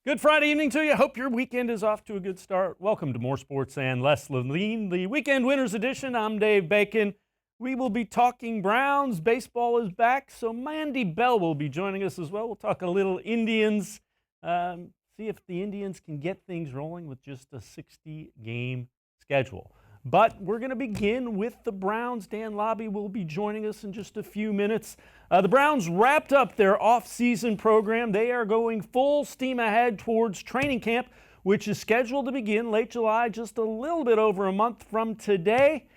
Good Friday evening to you. Hope your weekend is off to a good start. Welcome to More Sports and Less Levine, the Weekend Winners Edition. I'm Dave Bacon. We will be talking Browns. Baseball is back, so Mandy Bell will be joining us as well. We'll talk a little Indians, see if the Indians can get things rolling with just a 60-game schedule. But we're going to begin with the Browns. Dan Labbe will be joining us in just a few minutes. The Browns wrapped up their off-season program. They are going full steam ahead towards training camp, which is scheduled to begin late July, just a little bit over a month from today.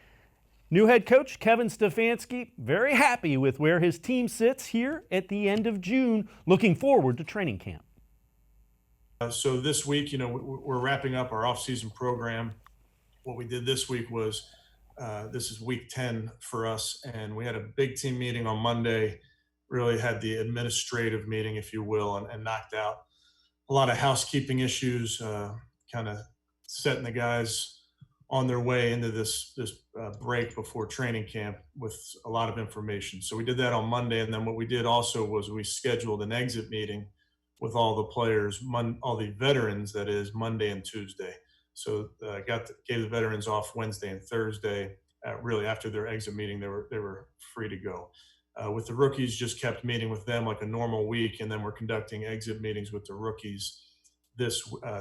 New head coach Kevin Stefanski, very happy with where his team sits here at the end of June, looking forward to training camp. So this week, we're wrapping up our off-season program. What we did this week was, this is week 10 for us, and we had a big team meeting on Monday, really had the administrative meeting, if you will, and knocked out a lot of housekeeping issues, kind of setting the guys on their way into this break before training camp with a lot of information. So we did that on Monday, and then what we did also was we scheduled an exit meeting with all the players, all the veterans, that is, Monday and Tuesday. So gave the veterans off Wednesday and Thursday. Really, after their exit meeting, they were free to go. With the rookies, just kept meeting with them like a normal week, and then we're conducting exit meetings with the rookies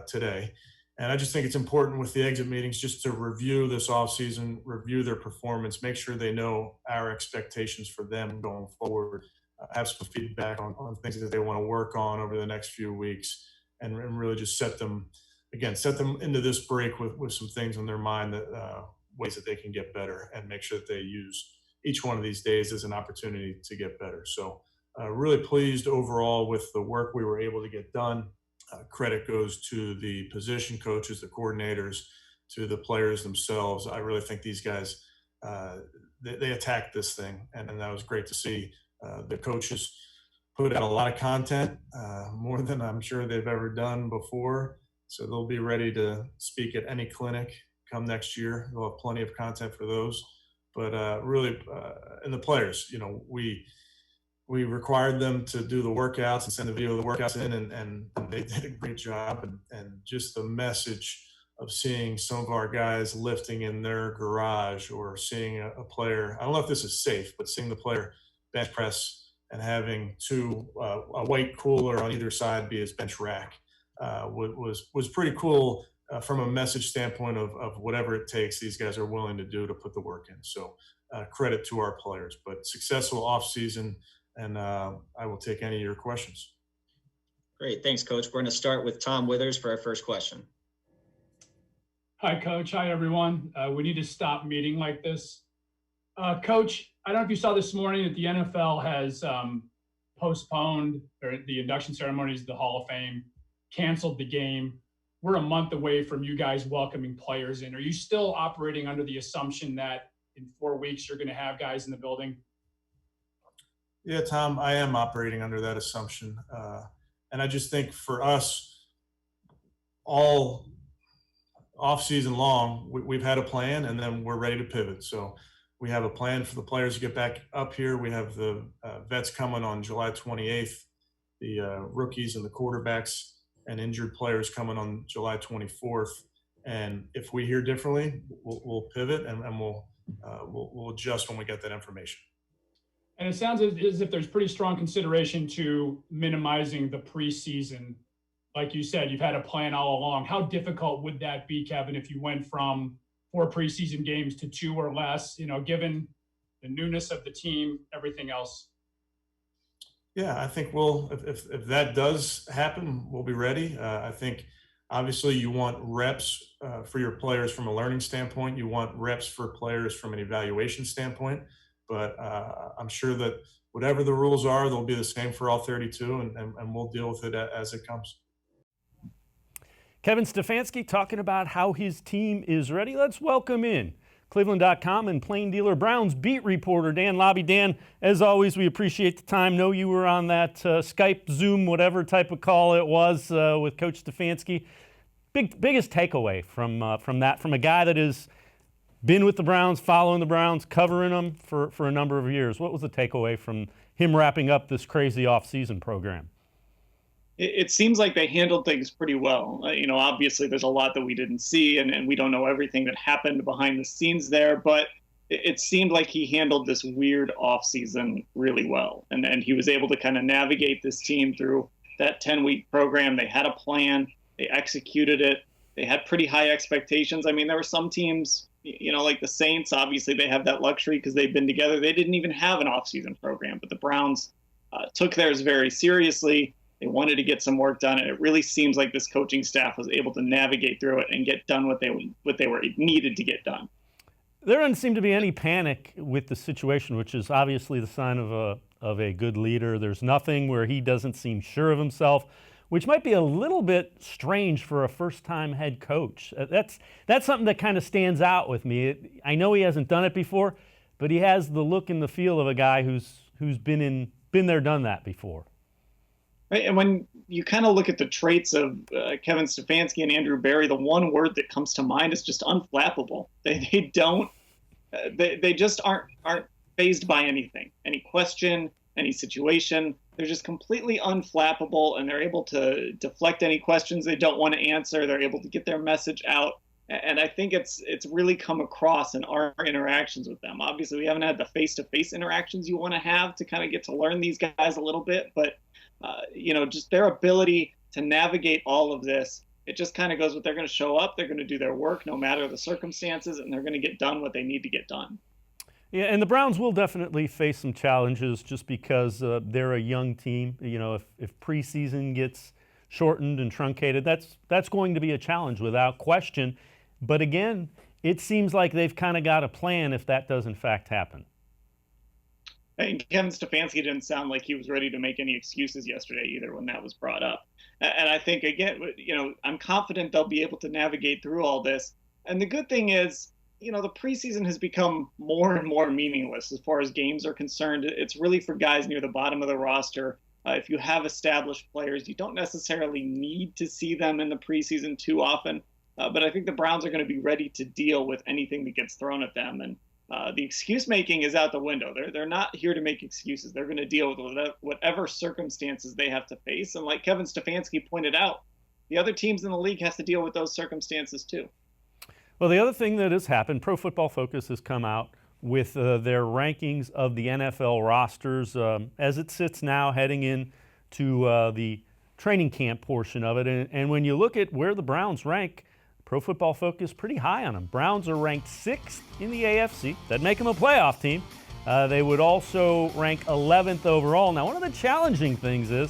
today. And I just think it's important with the exit meetings just to review this offseason, review their performance, make sure they know our expectations for them going forward, have some feedback on things that they want to work on over the next few weeks, and really just set them into this break with some things on their mind, that ways that they can get better, and make sure that they use each one of these days as an opportunity to get better. So really pleased overall with the work we were able to get done. Credit goes to the position coaches, the coordinators, to the players themselves. I really think these guys, they attacked this thing, and that was great to see. The coaches put out a lot of content, more than I'm sure they've ever done before. So they'll be ready to speak at any clinic come next year. They'll have plenty of content for those. But really, and the players, we required them to do the workouts and send the video of the workouts in, and they did a great job. And just the message of seeing some of our guys lifting in their garage, or seeing a player, I don't know if this is safe, but seeing the player bench press and having a white cooler on either side be his bench rack was pretty cool. From a message standpoint of whatever it takes, these guys are willing to do to put the work in. So credit to our players, but successful off season, and I will take any of your questions. Great. Thanks, Coach. We're going to start with Tom Withers for our first question. Hi, Coach. Hi, everyone. We need to stop meeting like this. Coach, I don't know if you saw this morning that the NFL has postponed the induction ceremonies of the Hall of Fame, canceled the game. We're a month away from you guys welcoming players in. Are you still operating under the assumption that in 4 weeks you're going to have guys in the building? Yeah, Tom, I am operating under that assumption. And I just think for us, all off-season long, we've had a plan, and then we're ready to pivot. So we have a plan for the players to get back up here. We have the vets coming on July 28th, the rookies and the quarterbacks and injured players coming on July 24th. And if we hear differently, we'll pivot, and we'll adjust when we get that information. And it sounds as if there's pretty strong consideration to minimizing the preseason. Like you said, you've had a plan all along. How difficult would that be, Kevin, if you went from 4 preseason games to 2 or less, given the newness of the team, everything else? Yeah, I think if that does happen, we'll be ready. I think obviously you want reps for your players from a learning standpoint. You want reps for players from an evaluation standpoint. But I'm sure that whatever the rules are, they'll be the same for all 32, and we'll deal with it as it comes. Kevin Stefanski talking about how his team is ready. Let's welcome in cleveland.com and Plain Dealer Browns beat reporter Dan Labbe. Dan, as always, we appreciate the time. Know you were on that Skype, Zoom, whatever type of call it was with Coach Stefanski. Biggest takeaway from that, from a guy that has been with the Browns, following the Browns, covering them for a number of years. What was the takeaway from him wrapping up this crazy off-season program? it seems like they handled things pretty well. Obviously there's a lot that we didn't see, and we don't know everything that happened behind the scenes there, but it seemed like he handled this weird offseason really well. And he was able to kind of navigate this team through that 10-week program. They had a plan, they executed it, they had pretty high expectations. I mean, there were some teams, like the Saints, obviously they have that luxury because they've been together. They didn't even have an offseason program, but the Browns took theirs very seriously. They wanted to get some work done, and it really seems like this coaching staff was able to navigate through it and get done what they were needed to get done. There doesn't seem to be any panic with the situation, which is obviously the sign of a good leader. There's nothing where he doesn't seem sure of himself, which might be a little bit strange for a first-time head coach. That's something that kind of stands out with me. I know he hasn't done it before, but he has the look and the feel of a guy who's been there, done that before. Right, and when you kind of look at the traits of Kevin Stefanski and Andrew Berry, the one word that comes to mind is just unflappable. They just aren't fazed by anything, any question, any situation. They're just completely unflappable, and they're able to deflect any questions they don't want to answer. They're able to get their message out, and I think it's really come across in our interactions with them. Obviously, we haven't had the face-to-face interactions you want to have to kind of get to learn these guys a little bit, but just their ability to navigate all of this, it just kind of goes with they're going to show up, they're going to do their work no matter the circumstances, and they're going to get done what they need to get done. Yeah, and the Browns will definitely face some challenges just because they're a young team. If preseason gets shortened and truncated, that's going to be a challenge without question. But again, it seems like they've kind of got a plan if that does in fact happen. And Kevin Stefanski didn't sound like he was ready to make any excuses yesterday either when that was brought up. And I think, again, I'm confident they'll be able to navigate through all this. And the good thing is, the preseason has become more and more meaningless as far as games are concerned. It's really for guys near the bottom of the roster. If you have established players, you don't necessarily need to see them in the preseason too often. But I think the Browns are going to be ready to deal with anything that gets thrown at them. And the excuse making is out the window. They're not here to make excuses. They're going to deal with whatever circumstances they have to face. And like Kevin Stefanski pointed out, the other teams in the league has to deal with those circumstances too. Well, the other thing that has happened, Pro Football Focus has come out with their rankings of the NFL rosters as it sits now, heading into the training camp portion of it. And when you look at where the Browns rank, Pro Football Focus pretty high on them. Browns are ranked 6th in the AFC. That'd make them a playoff team. They would also rank 11th overall. Now, one of the challenging things is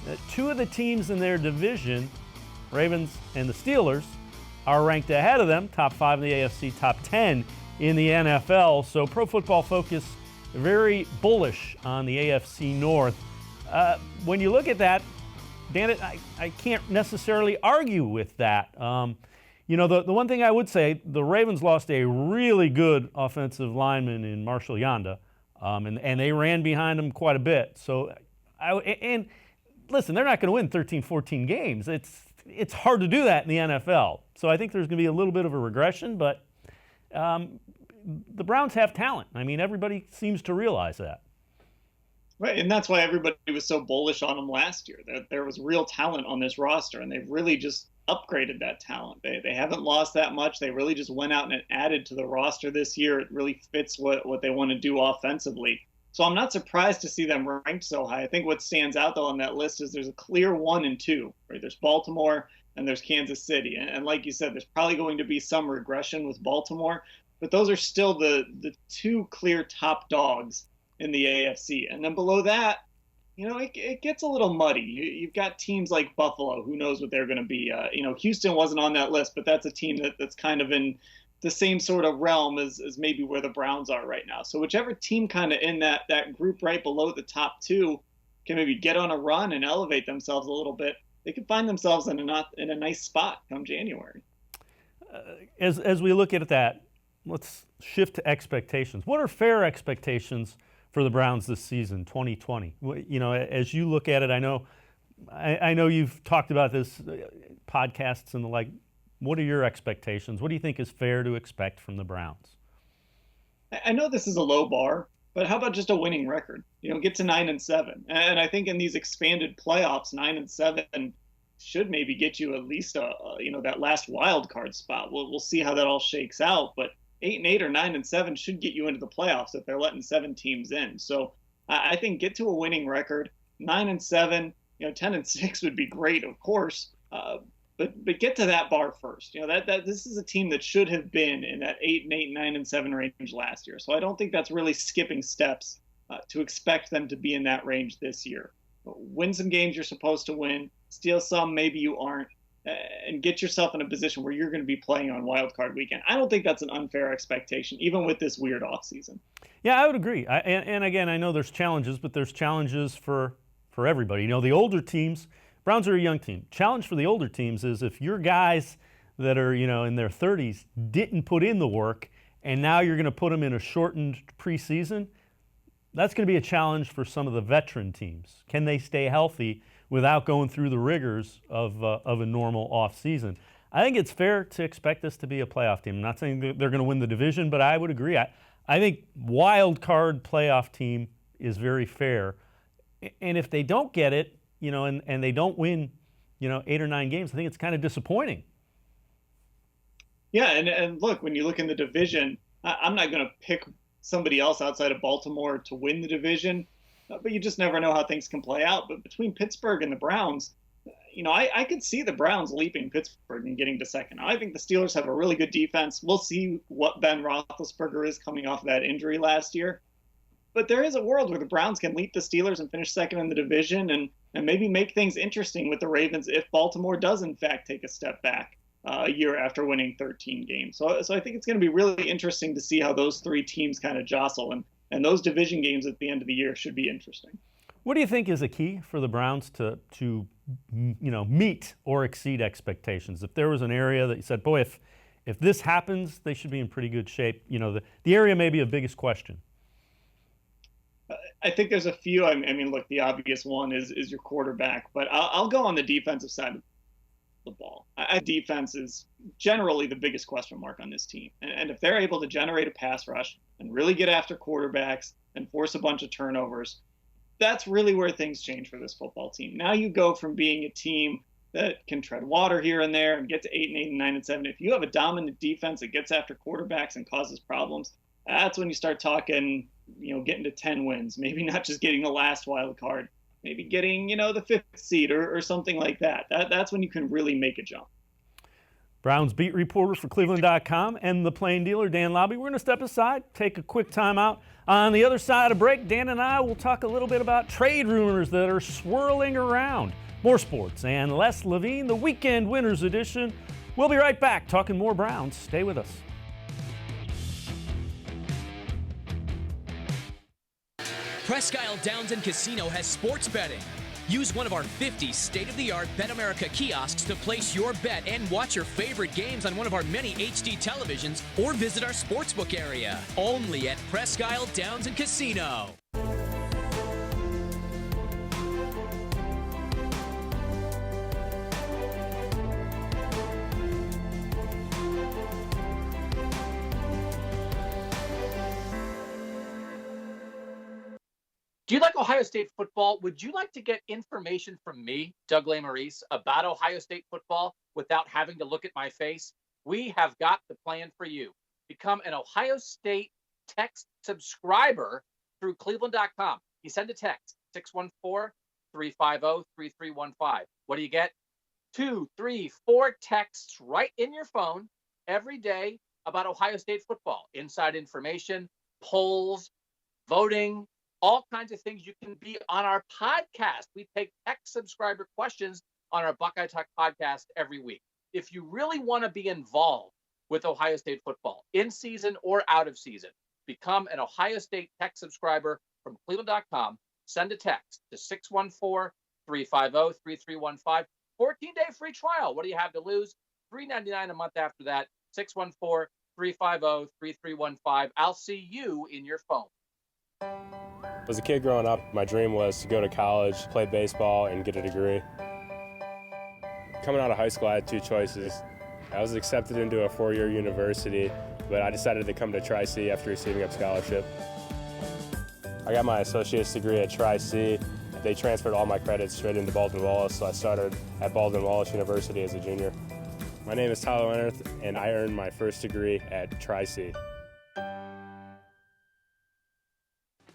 that 2 of the teams in their division, Ravens and the Steelers, are ranked ahead of them, top 5 in the AFC, top 10 in the NFL. So Pro Football Focus, very bullish on the AFC North. When you look at that, Dan, I can't necessarily argue with that. The one thing I would say, the Ravens lost a really good offensive lineman in Marshall Yanda, and they ran behind him quite a bit. So, and listen, they're not going to win 13, 14 games. It's hard to do that in the NFL. So I think there's going to be a little bit of a regression, but the Browns have talent. I mean, everybody seems to realize that. Right, and that's why everybody was so bullish on them last year. There was real talent on this roster, and they've really just upgraded that talent. They haven't lost that much. They really just went out and added to the roster this year. It really fits what they want to do offensively. So I'm not surprised to see them ranked so high. I think what stands out, though, on that list is there's a clear 1 and 2. Right? There's Baltimore and there's Kansas City. And like you said, there's probably going to be some regression with Baltimore, but those are still the 2 clear top dogs in the AFC. And then below that, it gets a little muddy. You've got teams like Buffalo, who knows what they're going to be. Houston wasn't on that list, but that's a team that's kind of in the same sort of realm as maybe where the Browns are right now. So whichever team kind of in that group right below the top 2 can maybe get on a run and elevate themselves a little bit, they could find themselves in a nice spot come January. As we look at that, let's shift to expectations. What are fair expectations for the Browns this season, 2020? As you look at it, I know you've talked about this, podcasts and the like. What are your expectations? What do you think is fair to expect from the Browns? I know this is a low bar, But how about just a winning record? Get to 9-7. And I think in these expanded playoffs, 9-7 should maybe get you at least that last wild card spot. We'll see how that all shakes out. But 8-8 or 9-7 should get you into the playoffs if they're letting 7 teams in. So I think get to a winning record. 9-7, 10-6 would be great, of course. But get to that bar first. That this is a team that should have been in that 8-8, 9-7 range last year. So I don't think that's really skipping steps to expect them to be in that range this year. Win some games you're supposed to win, steal some maybe you aren't, and get yourself in a position where you're going to be playing on wild card weekend. I don't think that's an unfair expectation, even with this weird offseason. Yeah, I would agree. And again, I know there's challenges, but there's challenges for everybody. The older teams, Browns are a young team. Challenge for the older teams is if your guys that are, in their 30s didn't put in the work and now you're going to put them in a shortened preseason, that's going to be a challenge for some of the veteran teams. Can they stay healthy without going through the rigors of a normal offseason? I think it's fair to expect this to be a playoff team. I'm not saying that they're going to win the division, but I would agree. I think wild card playoff team is very fair. And if they don't get it, and they don't win, 8 or 9 games, I think it's kind of disappointing. Yeah, and look, when you look in the division, I'm not going to pick somebody else outside of Baltimore to win the division, but you just never know how things can play out. But between Pittsburgh and the Browns, I could see the Browns leaping Pittsburgh and getting to second. I think the Steelers have a really good defense. We'll see what Ben Roethlisberger is coming off of that injury last year. But there is a world where the Browns can leap the Steelers and finish second in the division and maybe make things interesting with the Ravens if Baltimore does, in fact, take a step back a year after winning 13 games. So I think it's going to be really interesting to see how those 3 teams kind of jostle. And those division games at the end of the year should be interesting. What do you think is a key for the Browns to meet or exceed expectations? If there was an area that you said, boy, if this happens, they should be in pretty good shape. The area may be of biggest question. I think there's a few. I mean, look, the obvious one is your quarterback, but I'll go on the defensive side of the ball. Defense is generally the biggest question mark on this team. And if they're able to generate a pass rush and really get after quarterbacks and force a bunch of turnovers, that's really where things change for this football team. Now you go from being a team that can tread water here and there and get to 8-8 and 9-7. If you have a dominant defense that gets after quarterbacks and causes problems, that's when you start talking, getting to 10 wins, maybe not just getting the last wild card, maybe getting, the 5th seed or something like that. That's when you can really make a jump. Browns beat reporter for cleveland.com and the Plain Dealer, Dan Labbe. We're going to step aside, take a quick time out. On the other side of break, Dan and I will talk a little bit about trade rumors that are swirling around. More sports and less Levine, the Weekend Winners Edition. We'll be right back talking more Browns. Stay with us. Presque Isle Downs and Casino has sports betting. Use one of our 50 state-of-the-art Bet America kiosks to place your bet and watch your favorite games on one of our many HD televisions or visit our sportsbook area. Only at Presque Isle Downs and Casino. Do you like Ohio State football? Would you like to get information from me, Doug Lesmerises, about Ohio State football without having to look at my face? We have got the plan for you. Become an Ohio State text subscriber through cleveland.com. You send a text, 614-350-3315. What do you get? 2, 3, 4 texts right in your phone every day about Ohio State football. Inside information, polls, voting, all kinds of things. You can be on our podcast. We take text subscriber questions on our Buckeye Talk podcast every week. If you really want to be involved with Ohio State football, in season or out of season, become an Ohio State text subscriber from cleveland.com. Send a text to 614-350-3315. 14-day free trial. What do you have to lose? $3.99 a month after that. 614-350-3315. I'll see you in your phone. As a kid growing up, my dream was to go to college, play baseball, and get a degree. Coming out of high school, I had 2 choices. I was accepted into a 4-year university, but I decided to come to Tri-C after receiving a scholarship. I got my associate's degree at Tri-C. They transferred all my credits straight into Baldwin-Wallace, so I started at Baldwin-Wallace University as a junior. My name is Tyler Leonard, and I earned my first degree at Tri-C.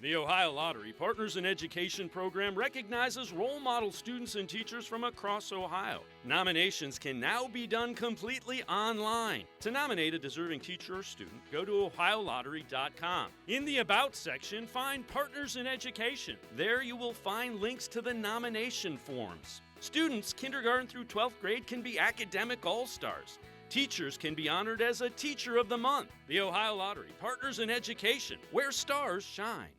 The Ohio Lottery Partners in Education program recognizes role model students and teachers from across Ohio. Nominations can now be done completely online. To nominate a deserving teacher or student, go to ohiolottery.com. In the About section, find Partners in Education. There you will find links to the nomination forms. Students kindergarten through 12th grade can be academic all-stars. Teachers can be honored as a Teacher of the Month. The Ohio Lottery Partners in Education, where stars shine.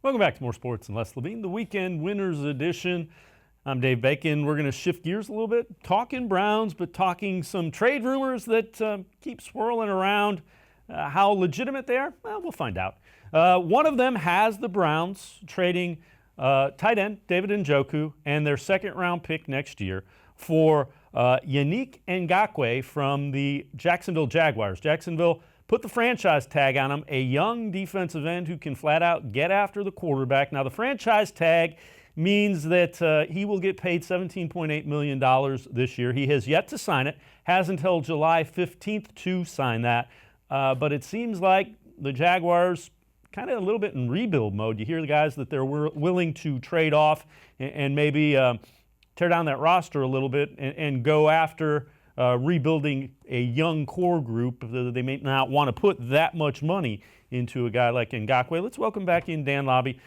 Welcome back to More Sports and Less Levine, the Weekend Winners Edition. I'm Dave Bacon. We're going to shift gears a little bit, talking Browns, but talking some trade rumors that keep swirling around. How legitimate they are? Well, we'll find out. One of them has the Browns trading tight end David Njoku and their second-round pick next year for Yannick Ngakoue from the Jacksonville Jaguars. Jacksonville put the franchise tag on him, a young defensive end who can flat out get after the quarterback. Now, the franchise tag means that he will get paid $17.8 million this year. He has yet to sign it, has until July 15th to sign that. But it seems like the Jaguars kind of a little bit in rebuild mode. You hear the guys that they're willing to trade off and maybe tear down that roster a little bit and go after rebuilding a young core group. They may not want to put that much money into a guy like Ngakoue. Let's welcome back in Dan Labbe,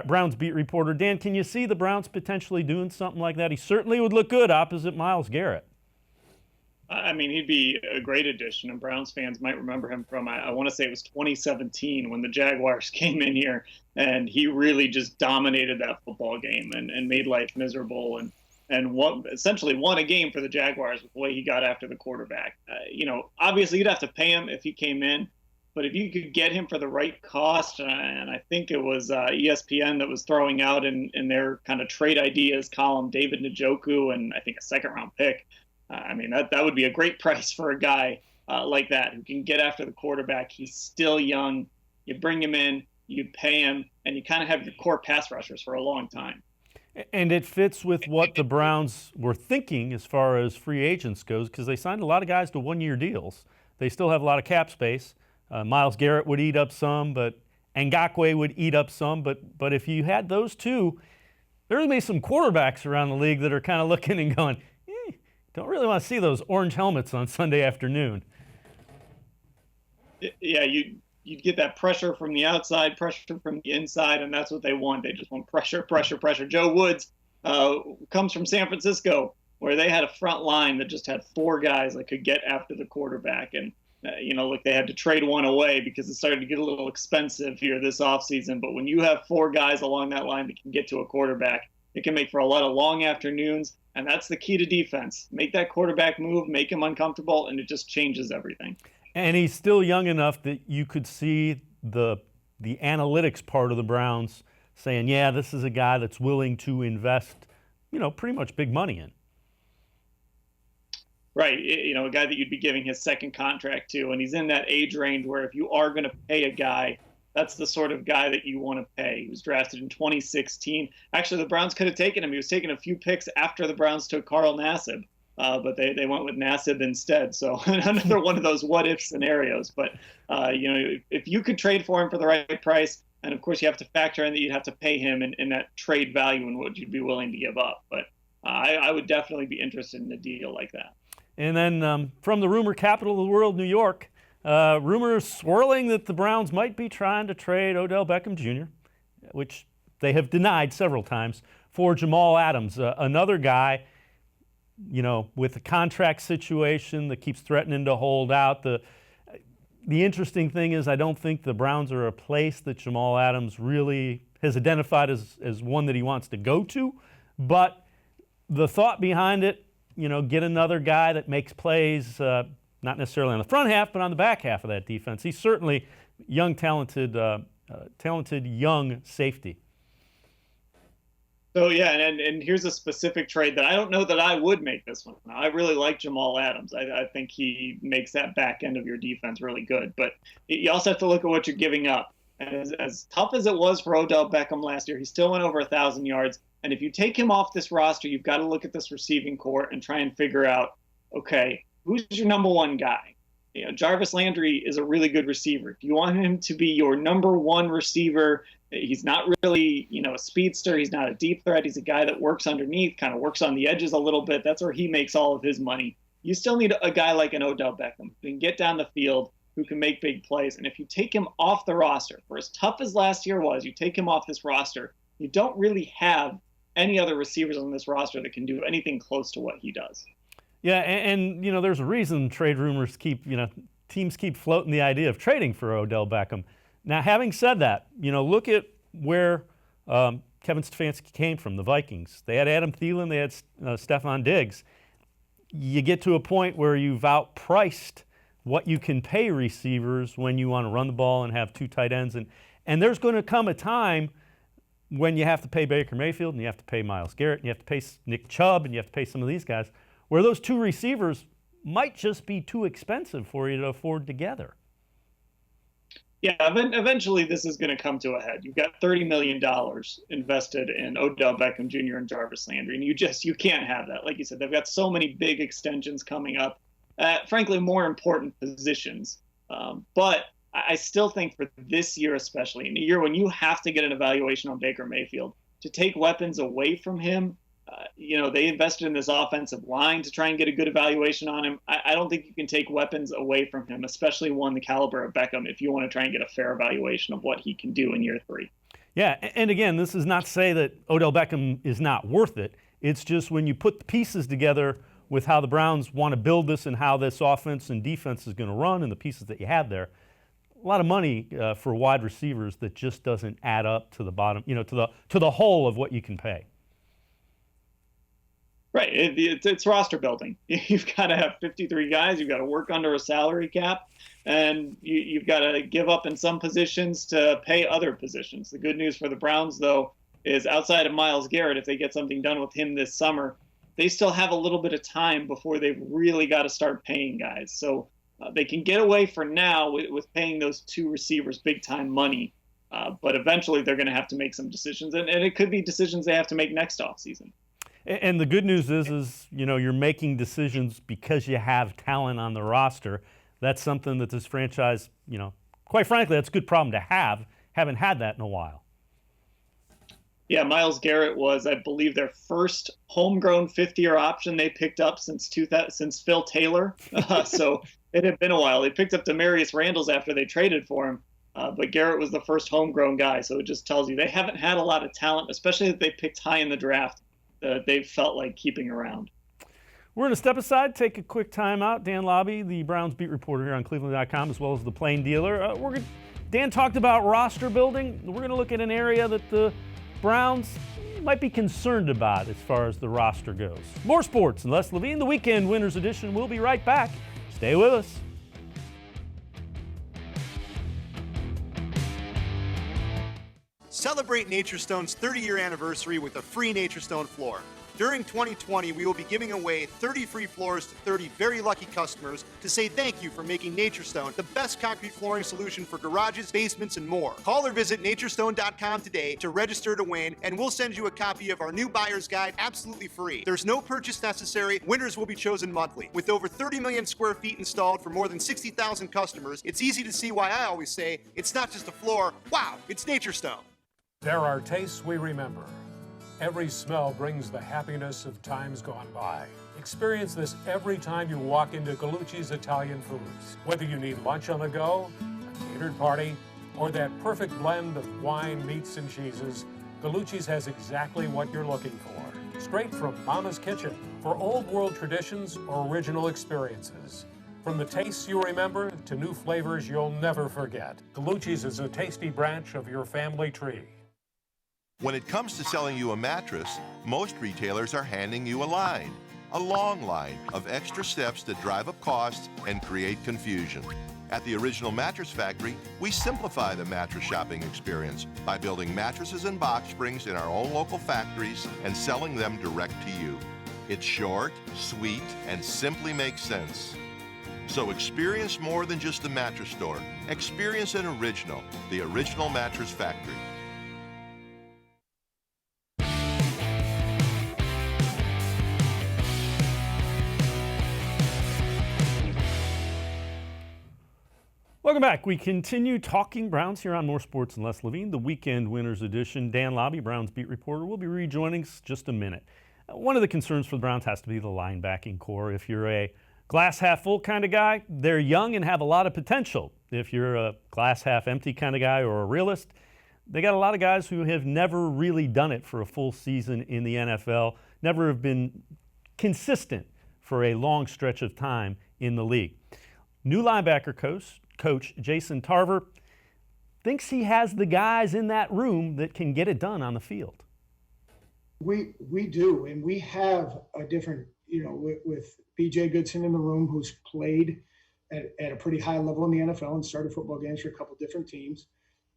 Browns beat reporter. Dan, can you see the Browns potentially doing something like that? He certainly would look good opposite Myles Garrett. I mean, he'd be a great addition, and Browns fans might remember him from, I want to say it was 2017 when the Jaguars came in here, and he really just dominated that football game and made life miserable and essentially won a game for the Jaguars with the way he got after the quarterback. Obviously you'd have to pay him if he came in, but if you could get him for the right cost, and I think it was ESPN that was throwing out in their kind of trade ideas column, David Njoku and I think a second-round pick. That would be a great price for a guy like that who can get after the quarterback. He's still young. You bring him in, you pay him, and you kind of have your core pass rushers for a long time. And it fits with what the Browns were thinking as far as free agents goes, because they signed a lot of guys to one-year deals. They still have a lot of cap space. Myles Garrett would eat up some, but Ngakoue would eat up some. But if you had those two, there's maybe some quarterbacks around the league that are kind of looking and going, don't really want to see those orange helmets on Sunday afternoon. Yeah, you'd get that pressure from the outside, pressure from the inside, and that's what they want. They just want pressure, pressure, pressure. Joe Woods comes from San Francisco, where they had a front line that just had four guys that could get after the quarterback. And, they had to trade one away because it started to get a little expensive here this offseason. But when you have four guys along that line that can get to a quarterback, it can make for a lot of long afternoons. And that's the key to defense. Make that quarterback move, make him uncomfortable, and it just changes everything. And he's still young enough that you could see the analytics part of the Browns saying, yeah, this is a guy that's willing to invest, pretty much big money in. Right. A guy that you'd be giving his second contract to. And he's in that age range where if you are going to pay a guy, that's the sort of guy that you want to pay. He was drafted in 2016. Actually, the Browns could have taken him. He was taking a few picks after the Browns took Carl Nassib. But they went with Nassib instead. So another one of those what-if scenarios. But, if you could trade for him for the right price, and of course you have to factor in that you'd have to pay him in that trade value and what you'd be willing to give up. But I would definitely be interested in a deal like that. And then from the rumor capital of the world, New York, rumors swirling that the Browns might be trying to trade Odell Beckham Jr., which they have denied several times, for Jamal Adams, another guy with a contract situation that keeps threatening to hold out. The interesting thing is I don't think the Browns are a place that Jamal Adams really has identified as one that he wants to go to. But the thought behind it, get another guy that makes plays, not necessarily on the front half, but on the back half of that defense. He's certainly young, talented young safety. So yeah, and here's a specific trade that I don't know that I would make this one. I really like Jamal Adams. I think he makes that back end of your defense really good. But you also have to look at what you're giving up. And as tough as it was for Odell Beckham last year, he still went over 1,000 yards. And if you take him off this roster, you've got to look at this receiving core and try and figure out, okay, who's your number one guy? You know, Jarvis Landry is a really good receiver. Do you want him to be your number one receiver? He's not really, a speedster. He's not a deep threat. He's a guy that works underneath, kind of works on the edges a little bit. That's where he makes all of his money. You still need a guy like an Odell Beckham who can get down the field, who can make big plays. And if you take him off the roster, for as tough as last year was, you take him off this roster, you don't really have any other receivers on this roster that can do anything close to what he does. Yeah, and there's a reason trade rumors keep, teams keep floating the idea of trading for Odell Beckham. Now, having said that, look at where Kevin Stefanski came from, the Vikings. They had Adam Thielen, they had Stephon Diggs. You get to a point where you've outpriced what you can pay receivers when you want to run the ball and have two tight ends. And there's going to come a time when you have to pay Baker Mayfield and you have to pay Myles Garrett and you have to pay Nick Chubb and you have to pay some of these guys, where those two receivers might just be too expensive for you to afford together. Yeah, eventually this is going to come to a head. You've got $30 million invested in Odell Beckham Jr. and Jarvis Landry, and you can't have that. Like you said, they've got so many big extensions coming up, frankly, more important positions. But I still think for this year especially, in a year when you have to get an evaluation on Baker Mayfield, to take weapons away from him, they invested in this offensive line to try and get a good evaluation on him. I don't think you can take weapons away from him, especially one the caliber of Beckham, if you want to try and get a fair evaluation of what he can do in year 3. Yeah, and again, this is not to say that Odell Beckham is not worth it. It's just when you put the pieces together with how the Browns want to build this and how this offense and defense is going to run and the pieces that you have there, a lot of money for wide receivers that just doesn't add up to the bottom, to the whole of what you can pay. Right. It's roster building. You've got to have 53 guys. You've got to work under a salary cap, and you've got to give up in some positions to pay other positions. The good news for the Browns, though, is outside of Myles Garrett, if they get something done with him this summer, they still have a little bit of time before they've really got to start paying guys. So they can get away for now with paying those two receivers big-time money. But eventually they're going to have to make some decisions, and it could be decisions they have to make next offseason. And the good news is, you're making decisions because you have talent on the roster. That's something that this franchise, quite frankly, that's a good problem to have. Haven't had that in a while. Yeah, Myles Garrett was, I believe, their first homegrown fifth-year option they picked up since Phil Taylor. So it had been a while. They picked up Demarius Randall's after they traded for him. But Garrett was the first homegrown guy. So it just tells you they haven't had a lot of talent, especially if they picked high in the draft. They felt like keeping around. We're going to step aside, take a quick time out. Dan Labbe, the Browns beat reporter here on cleveland.com, as well as the Plain Dealer. Dan talked about roster building. We're going to look at an area that the Browns might be concerned about as far as the roster goes. More sports and less Levine, the Weekend Winners Edition. We'll be right back. Stay with us. Celebrate Naturestone's 30-year anniversary with a free Naturestone floor. During 2020, we will be giving away 30 free floors to 30 very lucky customers to say thank you for making Naturestone the best concrete flooring solution for garages, basements, and more. Call or visit Naturestone.com today to register to win, and we'll send you a copy of our new buyer's guide absolutely free. There's no purchase necessary. Winners will be chosen monthly. With over 30 million square feet installed for more than 60,000 customers, it's easy to see why I always say, it's not just a floor, wow, it's Naturestone. There are tastes we remember. Every smell brings the happiness of times gone by. Experience this every time you walk into Gallucci's Italian Foods. Whether you need lunch on the go, a catered party, or that perfect blend of wine, meats, and cheeses, Gallucci's has exactly what you're looking for. Straight from Mama's kitchen for old world traditions or original experiences. From the tastes you remember to new flavors you'll never forget. Gallucci's is a tasty branch of your family tree. When it comes to selling you a mattress, most retailers are handing you a long line of extra steps that drive up costs and create confusion. At the Original Mattress Factory, we simplify the mattress shopping experience by building mattresses and box springs in our own local factories and selling them direct to you. It's short, sweet, and simply makes sense. So experience more than just a mattress store. Experience an original, the Original Mattress Factory. Welcome back. We continue talking Browns here on More Sports and Less Levine, the weekend winners edition. Dan Labbe, Browns beat reporter, will be rejoining us just a minute. One of the concerns for the Browns has to be the linebacking core. If you're a glass half full kind of guy, they're young and have a lot of potential. If you're a glass half empty kind of guy or a realist, they got a lot of guys who have never really done it for a full season in the NFL, never have been consistent for a long stretch of time in the league. New linebacker coach Jason Tarver thinks he has the guys in that room that can get it done on the field. We do, and we have a different, with B.J. Goodson in the room, who's played at a pretty high level in the NFL and started football games for a couple different teams.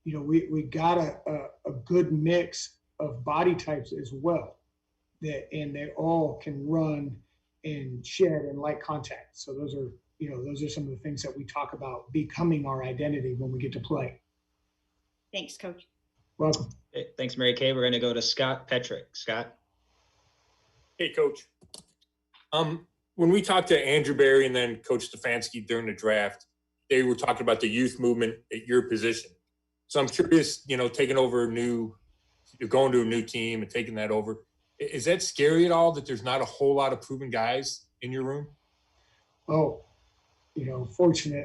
We got a good mix of body types as well, and they all can run and shed and light contact. So those are some of the things that we talk about becoming our identity when we get to play. Thanks, Coach. Welcome. Hey, thanks, Mary Kay. We're going to go to Scott Petrick. Scott. Hey, Coach. When we talked to Andrew Berry and then Coach Stefanski during the draft, they were talking about the youth movement at your position. So I'm curious, taking over you're going to a new team and taking that over. Is that scary at all that there's not a whole lot of proven guys in your room? Oh, fortunately,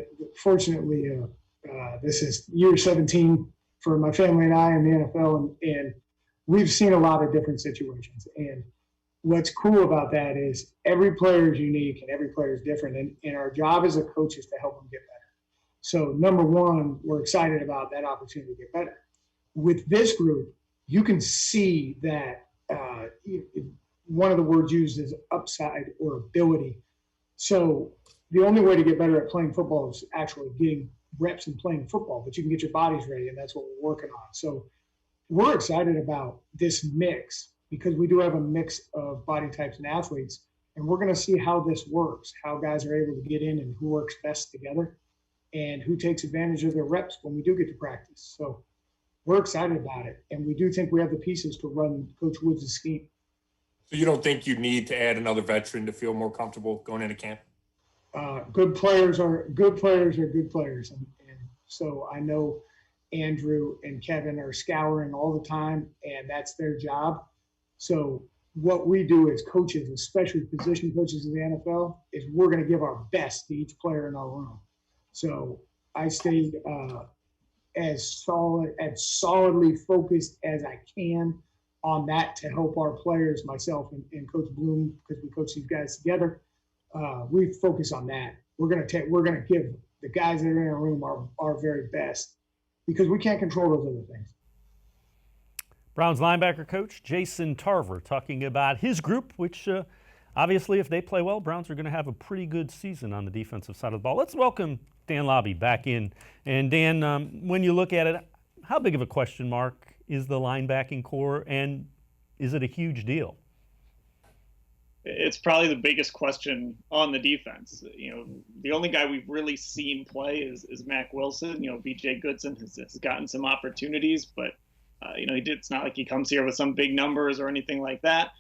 this is year 17 for my family and I in the NFL, and we've seen a lot of different situations. And what's cool about that is every player is unique and every player is different, and our job as a coach is to help them get better. So number one, we're excited about that opportunity to get better. With this group, you can see that one of the words used is upside or ability. So the only way to get better at playing football is actually getting reps and playing football, but you can get your bodies ready, and that's what we're working on. So we're excited about this mix because we do have a mix of body types and athletes, and we're going to see how this works, how guys are able to get in and who works best together and who takes advantage of their reps when we do get to practice. So we're excited about it, and we do think we have the pieces to run Coach Woods' scheme. So you don't think you need to add another veteran to feel more comfortable going into camp? Good players are good players, and so I know Andrew and Kevin are scouring all the time, and that's their job. So what we do as coaches, especially position coaches in the NFL, is we're going to give our best to each player in our room. So I stay as solidly focused as I can on that to help our players, myself and Coach Bloom, because we coach these guys together. We focus on that. We're going to give the guys that are in our room our very best because we can't control those other things. Browns linebacker coach Jason Tarver talking about his group, which obviously if they play well, Browns are going to have a pretty good season on the defensive side of the ball. Let's welcome Dan Labbe back in. And Dan, when you look at it, how big of a question mark is the linebacking core, and is it a huge deal? It's probably the biggest question on the defense. The only guy we've really seen play is Mack Wilson. B.J. Goodson has gotten some opportunities, but it's not like he comes here with some big numbers or anything like that.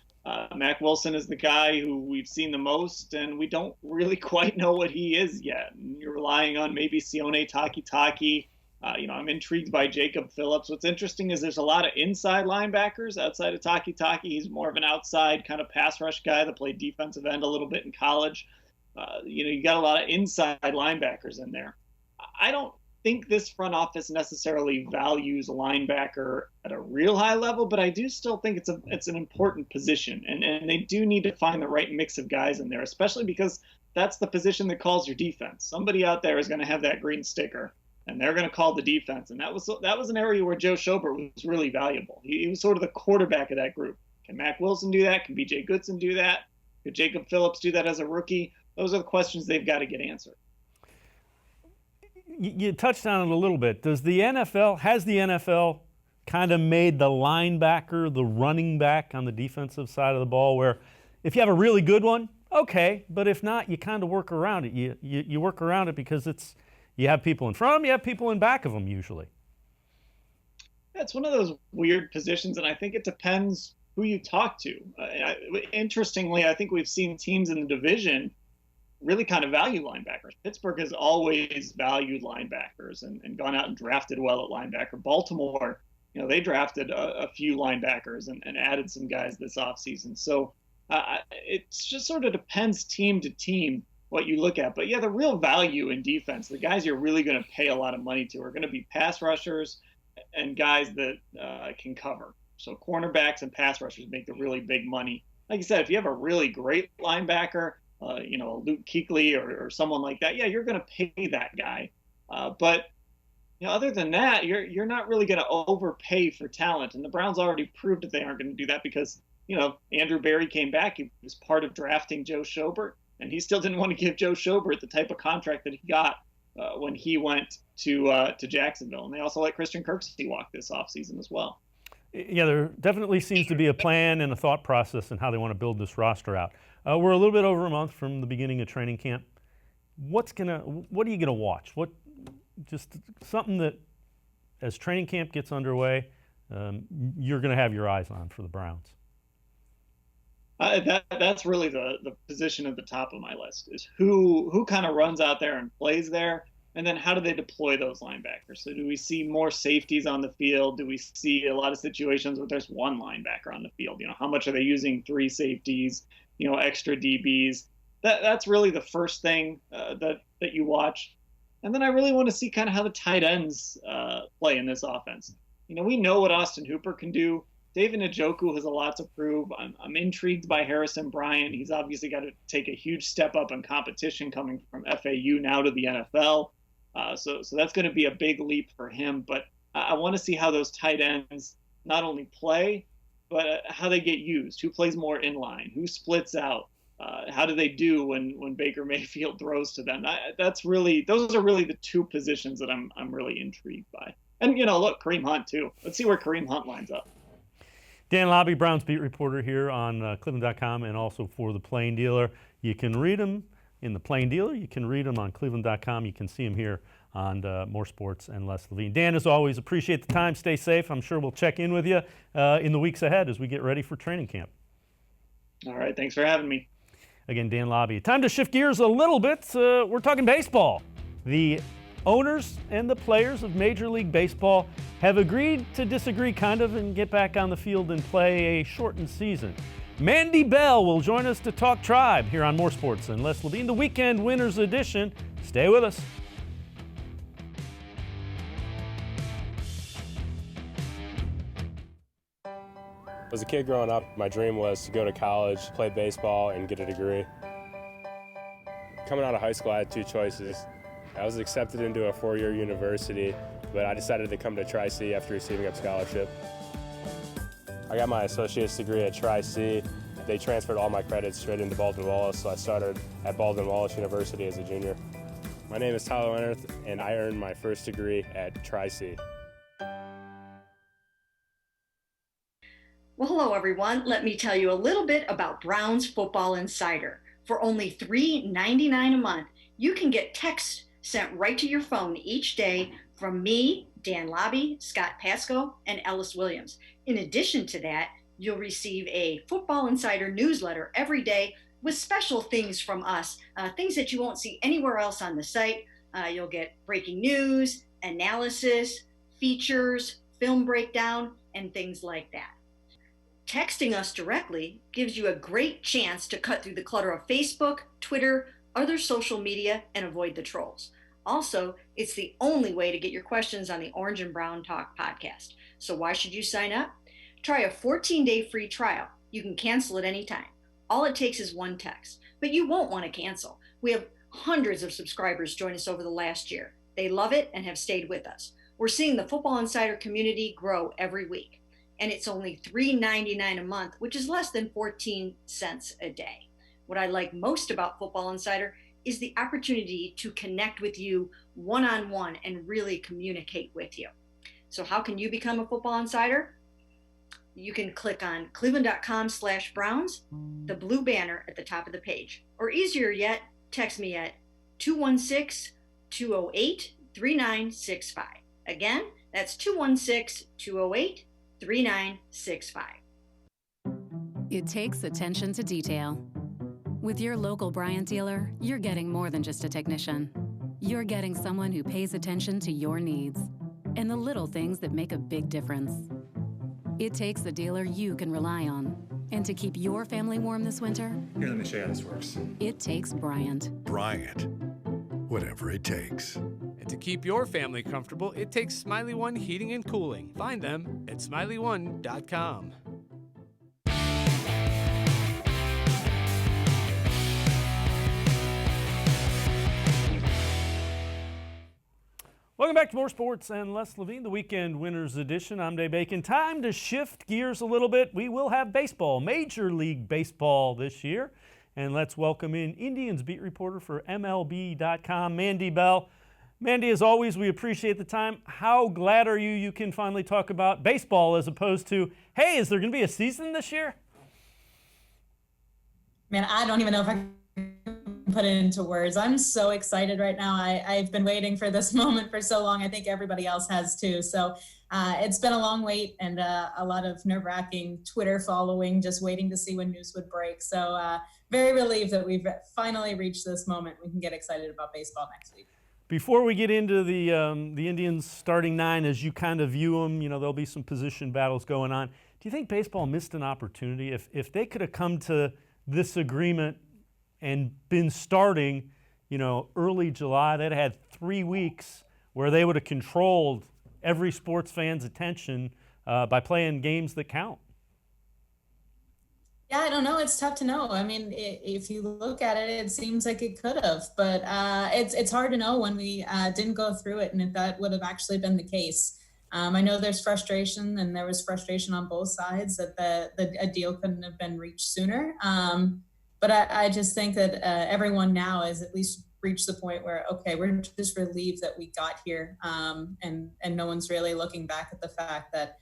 Mack Wilson is the guy who we've seen the most, and we don't really quite know what he is yet. And you're relying on maybe Sione Takitaki. I'm intrigued by Jacob Phillips. What's interesting is there's a lot of inside linebackers outside of Takitaki. He's more of an outside kind of pass rush guy that played defensive end a little bit in college. You got a lot of inside linebackers in there. I don't think this front office necessarily values a linebacker at a real high level, but I do still think it's an important position, and they do need to find the right mix of guys in there, especially because that's the position that calls your defense. Somebody out there is going to have that green sticker, and they're going to call the defense, and that was an area where Joe Schobert was really valuable. He was sort of the quarterback of that group. Can Mack Wilson do that? Can B.J. Goodson do that? Could Jacob Phillips do that as a rookie? Those are the questions they've got to get answered. You touched on it a little bit. Has the NFL kind of made the linebacker the running back on the defensive side of the ball, where if you have a really good one, okay, but if not, you kind of work around it. You work around it because you have people in front of them, you have people in back of them usually. It's one of those weird positions, and I think it depends who you talk to. Interestingly, I think we've seen teams in the division really kind of value linebackers. Pittsburgh has always valued linebackers and gone out and drafted well at linebacker. Baltimore, they drafted a few linebackers and added some guys this offseason. So it just sort of depends team to team what you look at. But yeah, the real value in defense, the guys you're really going to pay a lot of money to are going to be pass rushers and guys that can cover. So cornerbacks and pass rushers make the really big money. Like you said, if you have a really great linebacker, Luke Kuechly or someone like that, yeah, you're going to pay that guy. But other than that, you're not really going to overpay for talent. And the Browns already proved that they aren't going to do that because, Andrew Berry came back. He was part of drafting Joe Schobert, and he still didn't want to give Joe Schobert the type of contract that he got when he went to Jacksonville. And they also let Christian Kirksey walk this offseason as well. Yeah, there definitely seems to be a plan and a thought process in how they want to build this roster out. We're a little bit over a month from the beginning of training camp. What are you gonna watch? Just something that, as training camp gets underway, you're gonna have your eyes on for the Browns. That's really the position at the top of my list is who kind of runs out there and plays there, and then how do they deploy those linebackers? So do we see more safeties on the field? Do we see a lot of situations where there's one linebacker on the field? How much are they using 3 safeties? Extra DBs. That's really the first thing that you watch. And then I really want to see kind of how the tight ends play in this offense. We know what Austin Hooper can do. David Njoku has a lot to prove. I'm intrigued by Harrison Bryant. He's obviously got to take a huge step up in competition coming from FAU now to the NFL. So that's going to be a big leap for him. But I want to see how those tight ends not only play, but how they get used. Who plays more in line? Who splits out? How do they do when Baker Mayfield throws to them? Those are really the 2 positions that I'm really intrigued by. And look, Kareem Hunt too. Let's see where Kareem Hunt lines up. Dan Labbe, Browns beat reporter here on cleveland.com and also for the Plain Dealer. You can read him in the Plain Dealer. You can read him on cleveland.com. You can see him here on More Sports and Less Levine. Dan, as always, appreciate the time. Stay safe. I'm sure we'll check in with you in the weeks ahead as we get ready for training camp. All right. Thanks for having me. Again, Dan Labbe. Time to shift gears a little bit. We're talking baseball. The owners and the players of Major League Baseball have agreed to disagree kind of and get back on the field and play a shortened season. Mandy Bell will join us to talk Tribe here on More Sports and Less Levine, the Weekend Winners Edition. Stay with us. As a kid growing up, my dream was to go to college, play baseball, and get a degree. Coming out of high school, I had 2 choices. I was accepted into a 4-year university, but I decided to come to Tri-C after receiving a scholarship. I got my associate's degree at Tri-C. They transferred all my credits straight into Baldwin-Wallace, so I started at Baldwin-Wallace University as a junior. My name is Tyler Leonard, and I earned my first degree at Tri-C. Well, hello, everyone. Let me tell you a little bit about Browns Football Insider. For only $3.99 a month, you can get text sent right to your phone each day from me, Dan Labbe, Scott Pasco, and Ellis Williams. In addition to that, you'll receive a Football Insider newsletter every day with special things from us, things that you won't see anywhere else on the site. You'll get breaking news, analysis, features, film breakdown, and things like that. Texting us directly gives you a great chance to cut through the clutter of Facebook, Twitter, other social media, and avoid the trolls. Also, it's the only way to get your questions on the Orange and Brown Talk podcast. So why should you sign up? Try a 14-day free trial. You can cancel at any time. All it takes is 1 text, but you won't want to cancel. We have hundreds of subscribers join us over the last year. They love it and have stayed with us. We're seeing the Football Insider community grow every week. And it's only $3.99 a month, which is less than 14 cents a day. What I like most about Football Insider is the opportunity to connect with you one-on-one and really communicate with you. So how can you become a football insider? You can click on cleveland.com/Browns, the blue banner at the top of the page. Or easier yet, text me at 216-208-3965. Again, that's 216-208-3965. It takes attention to detail. With your local Bryant dealer, you're getting more than just a technician. You're getting someone who pays attention to your needs and the little things that make a big difference. It takes a dealer you can rely on. And to keep your family warm this winter, here, let me show you how this works. It takes Bryant. Bryant, whatever it takes. And to keep your family comfortable, it takes Smiley One Heating and Cooling. Find them at smiley1.com. Welcome back to More Sports and Less Levine, the Weekend Winners Edition. I'm Dave Bacon. Time to shift gears a little bit. We will have baseball, Major League Baseball this year. And let's welcome in Indians beat reporter for MLB.com, Mandy Bell. Mandy, as always, we appreciate the time. How glad are you can finally talk about baseball as opposed to, hey, is there going to be a season this year? Man, I don't even know if I can put it into words. I'm so excited right now. I've been waiting for this moment for so long. I think everybody else has too. So it's been a long wait and a lot of nerve-wracking Twitter following, just waiting to see when news would break. So very relieved that we've finally reached this moment. We can get excited about baseball next week. Before we get into the Indians starting nine, as you kind of view them, there'll be some position battles going on. Do you think baseball missed an opportunity? If they could have come to this agreement and been starting, early July, they'd had 3 weeks where they would have controlled every sports fan's attention by playing games that count. Yeah, I don't know. It's tough to know. I mean, if you look at it, it seems like it could have, but it's hard to know when we didn't go through it and if that would have actually been the case. I know there's frustration, and there was frustration on both sides that a deal couldn't have been reached sooner. But I just think that everyone now has at least reached the point where, okay, we're just relieved that we got here, and no one's really looking back at the fact that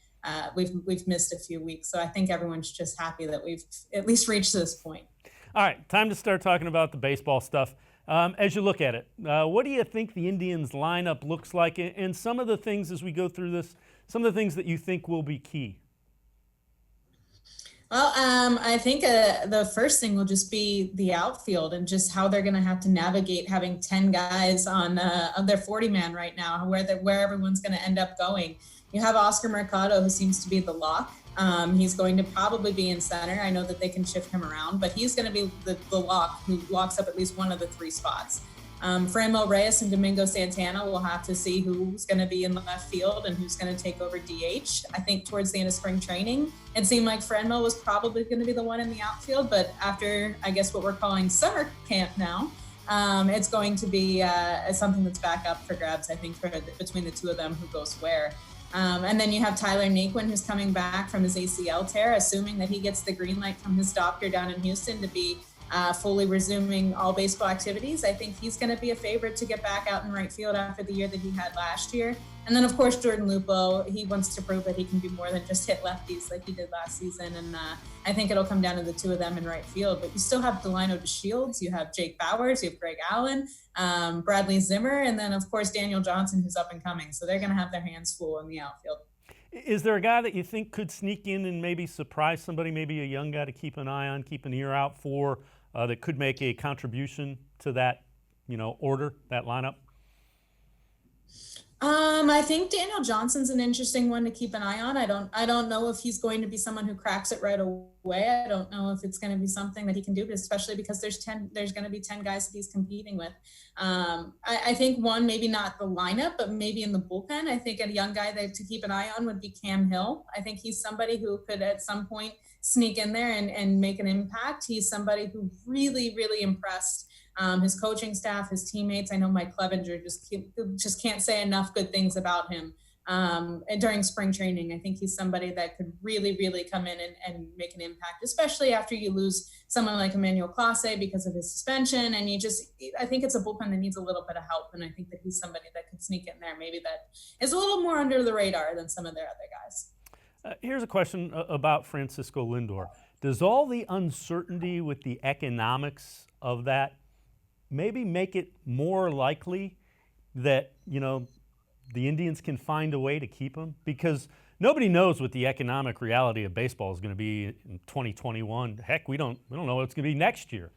we've missed a few weeks. So I think everyone's just happy that we've at least reached this point. All right, time to start talking about the baseball stuff. As you look at it, what do you think the Indians lineup looks like, and some of the things as we go through this, some of the things that you think will be key? Well, I think the first thing will just be the outfield and just how they're going to have to navigate having 10 guys on their 40-man right now, where everyone's going to end up going. You have Oscar Mercado, who seems to be the lock. He's going to probably be in center. I know that they can shift him around, but he's going to be the lock who locks up at least one of the 3 spots. Franmil Reyes and Domingo Santana will have to see who's going to be in the left field and who's going to take over DH. I think towards the end of spring training, it seemed like Franmil was probably going to be the one in the outfield, but after, I guess, what we're calling summer camp now, it's going to be something that's back up for grabs, I think, between the two of them, who goes where. And then you have Tyler Naquin, who's coming back from his ACL tear, assuming that he gets the green light from his doctor down in Houston to be fully resuming all baseball activities. I think he's going to be a favorite to get back out in right field after the year that he had last year. And then, of course, Jordan Lupo, he wants to prove that he can do more than just hit lefties like he did last season. And I think it'll come down to the two of them in right field. But you still have Delino DeShields, you have Jake Bowers, you have Greg Allen, Bradley Zimmer, and then, of course, Daniel Johnson, who's up and coming. So they're going to have their hands full in the outfield. Is there a guy that you think could sneak in and maybe surprise somebody, maybe a young guy to keep an eye on, keep an ear out for, that could make a contribution to that, order, that lineup? I think Daniel Johnson's an interesting one to keep an eye on. I don't know if he's going to be someone who cracks it right away. I don't know if it's going to be something that he can do, but especially because there's going to be 10 guys that he's competing with. I think one, maybe not the lineup, but maybe in the bullpen. I think a young guy to keep an eye on would be Cam Hill. I think he's somebody who could at some point sneak in there and make an impact. He's somebody who really, really impressed his coaching staff, his teammates. I know Mike Clevenger just can't say enough good things about him. during spring training. I think he's somebody that could really, really come in and make an impact, especially after you lose someone like Emmanuel Clase because of his suspension. And I think it's a bullpen that needs a little bit of help. And I think that he's somebody that could sneak in there, maybe that is a little more under the radar than some of their other guys. Here's a question about Francisco Lindor. Does all the uncertainty with the economics of that maybe make it more likely that, the Indians can find a way to keep him? Because nobody knows what the economic reality of baseball is going to be in 2021. Heck, we don't know what it's going to be next year.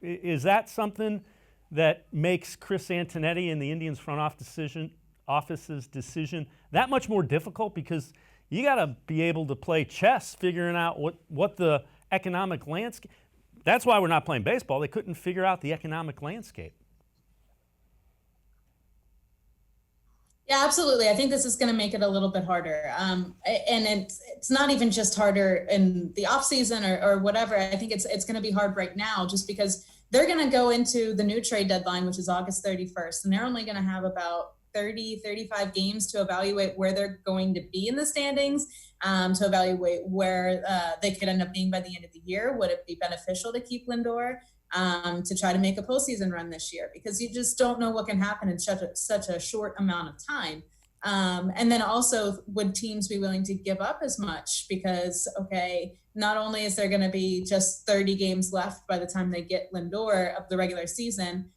Is that something that makes Chris Antonetti and the Indians front office's decision that much more difficult? Because you got to be able to play chess, figuring out what the economic landscape. That's why we're not playing baseball. They couldn't figure out the economic landscape. Yeah, absolutely. I think this is going to make it a little bit harder. And it's not even just harder in the offseason or whatever. I think it's going to be hard right now just because they're going to go into the new trade deadline, which is August 31st, and they're only going to have about 35 games to evaluate where they're going to be in the standings, to evaluate where they could end up being by the end of the year. Would it be beneficial to keep Lindor? To try to make a postseason run this year, because you just don't know what can happen in such a short amount of time. And then also, would teams be willing to give up as much? Because, not only is there going to be just 30 games left by the time they get Lindor of the regular season,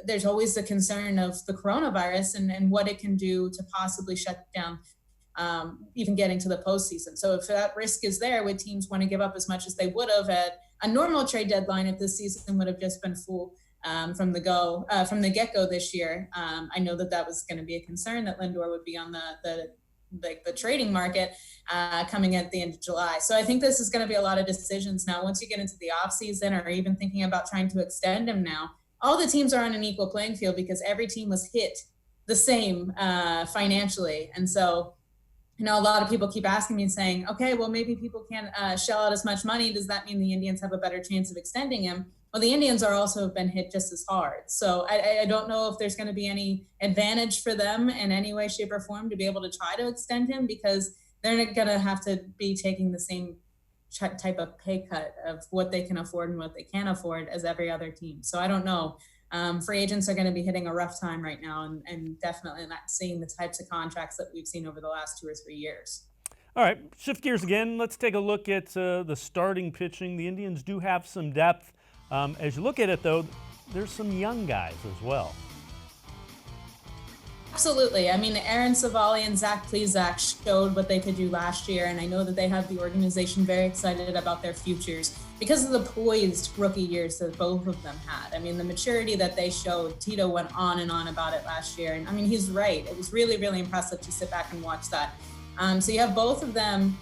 there's always the concern of the coronavirus and what it can do to possibly shut down even getting to the postseason. So if that risk is there, would teams want to give up as much as they would have at a normal trade deadline if this season would have just been full from the get-go this year? I know that was going to be a concern, that Lindor would be on the trading market coming at the end of July. So I think this is going to be a lot of decisions now. Once you get into the offseason, or even thinking about trying to extend him now, all the teams are on an equal playing field because every team was hit the same financially. And so, a lot of people keep asking me and saying, okay, well, maybe people can't shell out as much money. Does that mean the Indians have a better chance of extending him? Well, the Indians are also been hit just as hard. So I don't know if there's going to be any advantage for them in any way, shape, or form to be able to try to extend him, because they're going to have to be taking the same type of pay cut of what they can afford and what they can't afford as every other team. So I don't know. Free agents are going to be hitting a rough time right now, and definitely not seeing the types of contracts that we've seen over the last 2 or 3 years. All right, shift gears again. Let's take a look at the starting pitching. The Indians do have some depth. As you look at it, though, there's some young guys as well. Absolutely. I mean, Aaron Savali and Zach Plesac showed what they could do last year, and I know that they have the organization very excited about their futures because of the poised rookie years that both of them had. I mean, the maturity that they showed, Tito went on and on about it last year, and I mean, he's right. It was really, really impressive to sit back and watch that. So you have both of them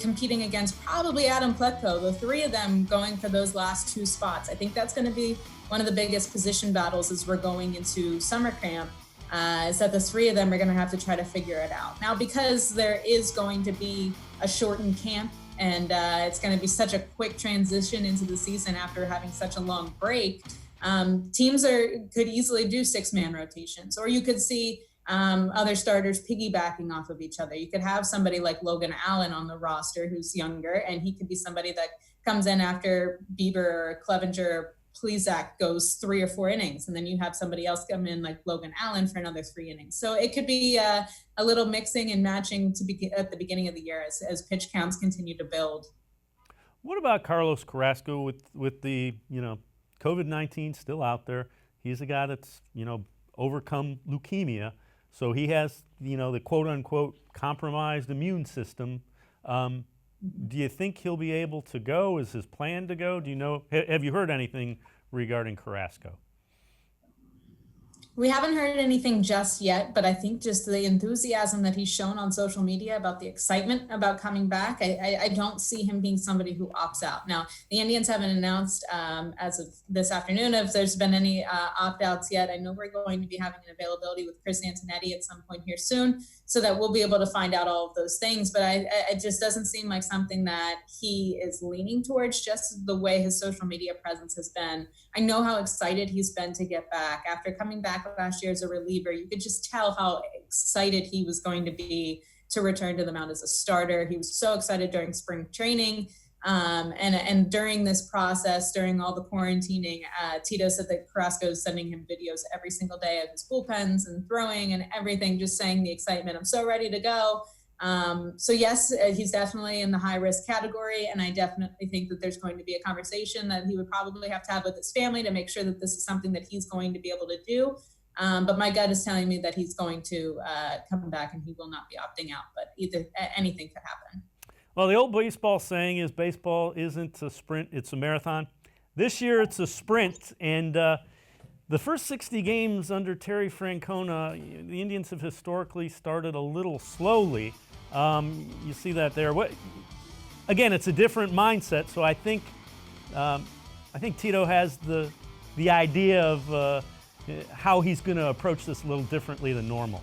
competing against probably Adam Plutko, the three of them going for those last 2 spots. I think that's going to be one of the biggest position battles as we're going into summer camp, is that the 3 of them are going to have to try to figure it out. Now, because there is going to be a shortened camp, and it's going to be such a quick transition into the season after having such a long break, teams could easily do 6-man rotations, or you could see other starters piggybacking off of each other. You could have somebody like Logan Allen on the roster who's younger, and he could be somebody that comes in after Bieber or Clevenger, Plesac goes 3 or 4 innings, and then you have somebody else come in like Logan Allen for another 3 innings. So it could be a little mixing and matching at the beginning of the year as pitch counts continue to build. What about Carlos Carrasco with the COVID-19 still out there? He's a guy that's overcome leukemia, so he has the quote unquote compromised immune system. Do you think he'll be able to go? Is his plan to go? Do you know? Have you heard anything regarding Carrasco? We haven't heard anything just yet, but I think just the enthusiasm that he's shown on social media about the excitement about coming back, I don't see him being somebody who opts out. Now, the Indians haven't announced as of this afternoon if there's been any opt-outs yet. I know we're going to be having an availability with Chris Antonetti at some point here soon, so that we'll be able to find out all of those things. But it just doesn't seem like something that he is leaning towards, just the way his social media presence has been. I know how excited he's been to get back. After coming back last year as a reliever, you could just tell how excited he was going to be to return to the mound as a starter. He was so excited during spring training. And during this process, during all the quarantining, Tito said that Carrasco is sending him videos every single day of his bullpens and throwing and everything, just saying the excitement. I'm so ready to go. So yes, he's definitely in the high risk category. And I definitely think that there's going to be a conversation that he would probably have to have with his family to make sure that this is something that he's going to be able to do. But my gut is telling me that he's going to come back and he will not be opting out, but anything could happen. Well, the old baseball saying is baseball isn't a sprint, it's a marathon. This year it's a sprint, and the first 60 games under Terry Francona, the Indians have historically started a little slowly. You see that there. Again, it's a different mindset, so I think Tito has the idea of how he's going to approach this a little differently than normal.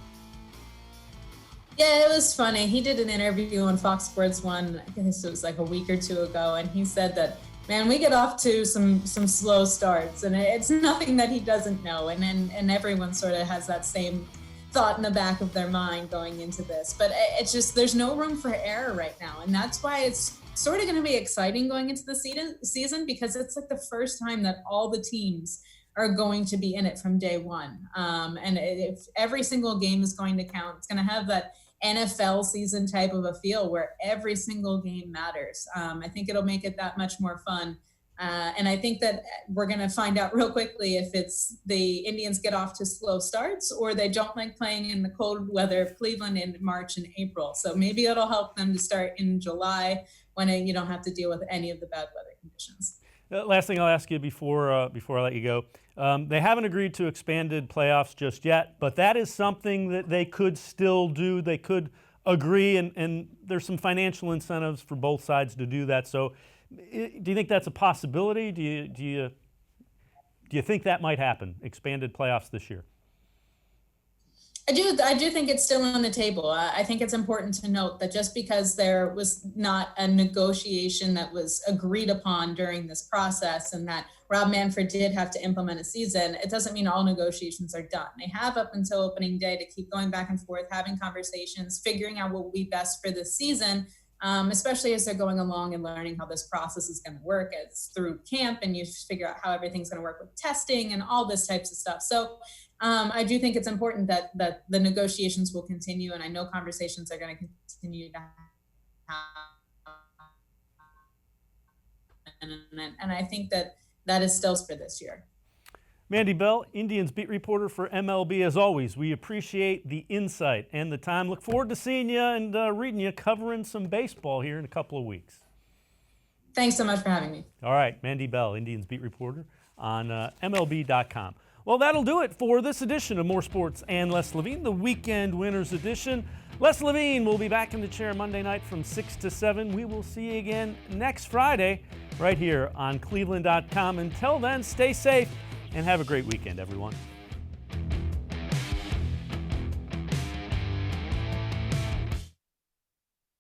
Yeah, it was funny. He did an interview on Fox Sports 1, I guess it was like a week or two ago, and he said that, man, we get off to some slow starts, and it's nothing that he doesn't know, and everyone sort of has that same thought in the back of their mind going into this. But it's just, there's no room for error right now, and that's why it's sort of going to be exciting going into the season, because it's like the first time that all the teams are going to be in it from day one. And if every single game is going to count, it's going to have that NFL season type of a feel where every single game matters. I think it'll make it that much more fun. And I think that we're going to find out real quickly if it's the Indians get off to slow starts or they don't like playing in the cold weather of Cleveland in March and April. So maybe it'll help them to start in July when you don't have to deal with any of the bad weather conditions. Last thing I'll ask you before I let you go. They haven't agreed to expanded playoffs just yet, but that is something that they could still do. They could agree, and there's some financial incentives for both sides to do that. So do you think that's a possibility? Do you think that might happen, expanded playoffs this year? I do think it's still on the table. I think it's important to note that just because there was not a negotiation that was agreed upon during this process and that Rob Manfred did have to implement a season, it doesn't mean all negotiations are done. They have up until opening day to keep going back and forth, having conversations, figuring out what will be best for this season, especially as they're going along and learning how this process is going to work. It's through camp and you figure out how everything's going to work with testing and all this types of stuff. So I do think it's important that the negotiations will continue, and I know conversations are going to continue to happen. And I think that is still for this year. Mandy Bell, Indians beat reporter for MLB. As always, we appreciate the insight and the time. Look forward to seeing you and reading you covering some baseball here in a couple of weeks. Thanks so much for having me. All right, Mandy Bell, Indians beat reporter on MLB.com. Well, that'll do it for this edition of More Sports and Les Levine, the Weekend Winners Edition. Les Levine will be back in the chair Monday night from 6 to 7. We will see you again next Friday right here on cleveland.com. Until then, stay safe and have a great weekend, everyone.